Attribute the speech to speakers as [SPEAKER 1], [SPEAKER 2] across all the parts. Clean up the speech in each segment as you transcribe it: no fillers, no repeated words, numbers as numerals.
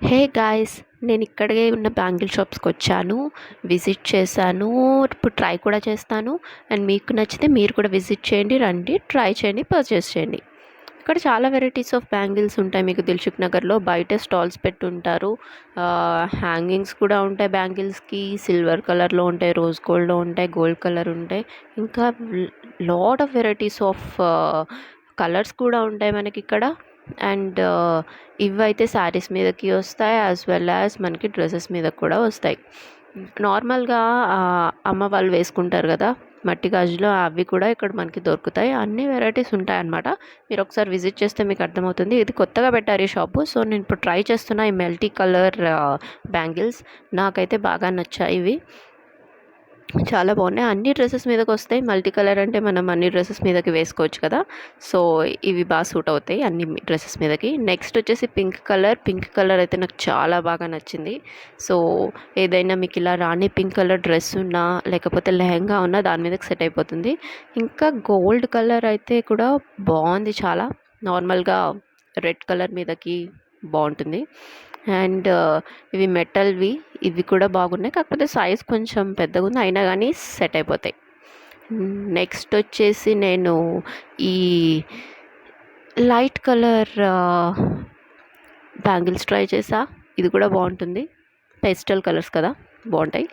[SPEAKER 1] Hey guys, నేను ఇక్కడే ఉన్న బ్యాంగిల్ షాప్స్కి వచ్చాను, విజిట్ చేశాను. ఇప్పుడు ట్రై కూడా చేస్తాను. అండ్ మీకు నచ్చితే మీరు కూడా విజిట్ చేయండి, రండి, ట్రై చేయండి, పర్చేస్ చేయండి. ఇక్కడ చాలా వెరైటీస్ ఆఫ్ బ్యాంగిల్స్ ఉంటాయి. మీకు దిల్సుఖ్ నగర్లో బయట స్టాల్స్ పెట్టుంటారు. హ్యాంగింగ్స్ కూడా ఉంటాయి బ్యాంగిల్స్కి. సిల్వర్ కలర్లో ఉంటాయి, రోజ్ గోల్డ్లో ఉంటాయి, గోల్డ్ కలర్ ఉంటాయి. ఇంకా lot of varieties of colours కూడా ఉంటాయి మనకి ఇక్కడ. అండ్ ఇవైతే శారీస్ మీదకి వస్తాయి, యాజ్ వెల్ యాజ్ మనకి డ్రెస్సెస్ మీద కూడా వస్తాయి. నార్మల్గా అమ్మ వాళ్ళు వేసుకుంటారు కదా మట్టి గాజులు, అవి కూడా ఇక్కడ మనకి దొరుకుతాయి. అన్ని వెరైటీస్ ఉంటాయి అన్నమాట. మీరు ఒకసారి విజిట్ చేస్తే మీకు అర్థమవుతుంది. ఇది కొత్తగా పెట్టారు ఈ షాపు. సో నేను ఇప్పుడు ట్రై చేస్తున్నా ఈ మల్టీ కలర్ బ్యాంగిల్స్. నాకైతే బాగా నచ్చాయి ఇవి, చాలా బాగున్నాయి. అన్ని డ్రెస్సెస్ మీదకి వస్తాయి. మల్టీ కలర్ అంటే మనం అన్ని డ్రెస్సెస్ మీదకి వేసుకోవచ్చు కదా. సో ఇవి బాగా సూట్ అవుతాయి అన్ని డ్రెస్సెస్ మీదకి. నెక్స్ట్ వచ్చేసి పింక్ కలర్ అయితే నాకు చాలా బాగా నచ్చింది. సో ఏదైనా మీకు ఇలా రాణి పింక్ కలర్ డ్రెస్ ఉన్నా లేకపోతే లెహంగా ఉన్నా దాని మీదకి సెట్ అయిపోతుంది. ఇంకా గోల్డ్ కలర్ అయితే కూడా బాగుంది చాలా. నార్మల్గా రెడ్ కలర్ మీదకి బాగుంటుంది. అండ్ ఇవి మెటల్వి, ఇవి కూడా బాగున్నాయి. కాకపోతే సైజ్ కొంచెం పెద్దగా ఉంది, అయినా కానీ సెట్ అయిపోతాయి. నెక్స్ట్ వచ్చేసి నేను ఈ లైట్ కలర్ బ్యాంగిల్స్ ట్రై చేసా. ఇది కూడా బాగుంటుంది. పేస్టల్ కలర్స్ కదా, బాగుంటాయి.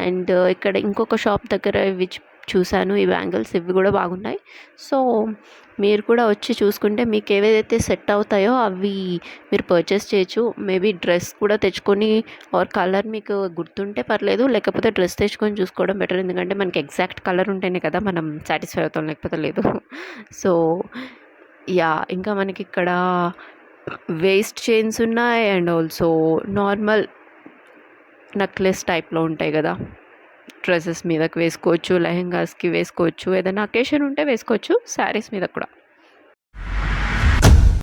[SPEAKER 1] అండ్ ఇక్కడ ఇంకొక షాప్ దగ్గర ఇవి చూశాను, ఈ బ్యాంగిల్స్, ఇవి కూడా బాగున్నాయి. సో మీరు కూడా వచ్చి చూసుకుంటే మీకు ఏవేదైతే సెట్ అవుతాయో అవి మీరు పర్చేస్ చేయొచ్చు. మేబీ డ్రెస్ కూడా తెచ్చుకొని ఆర్ కలర్ మీకు గుర్తుంటే పర్లేదు, లేకపోతే డ్రెస్ తెచ్చుకొని చూసుకోవడం బెటర్. ఎందుకంటే మనకి ఎగ్జాక్ట్ కలర్ ఉంటేనే కదా మనం సాటిస్ఫై అవుతాం, లేకపోతే లేదు. సో యా, ఇంకా మనకి ఇక్కడ వేస్ట్ చైన్స్ ఉన్నాయి. అండ్ ఆల్సో నార్మల్ నెక్లెస్ టైప్లో ఉంటాయి కదా, డ్రెస్సెస్ మీదకి వేసుకోవచ్చు, లెహెంగాస్కి వేసుకోవచ్చు, ఏదైనా అకేషన్ ఉంటే వేసుకోవచ్చు, శారీస్ మీద కూడా.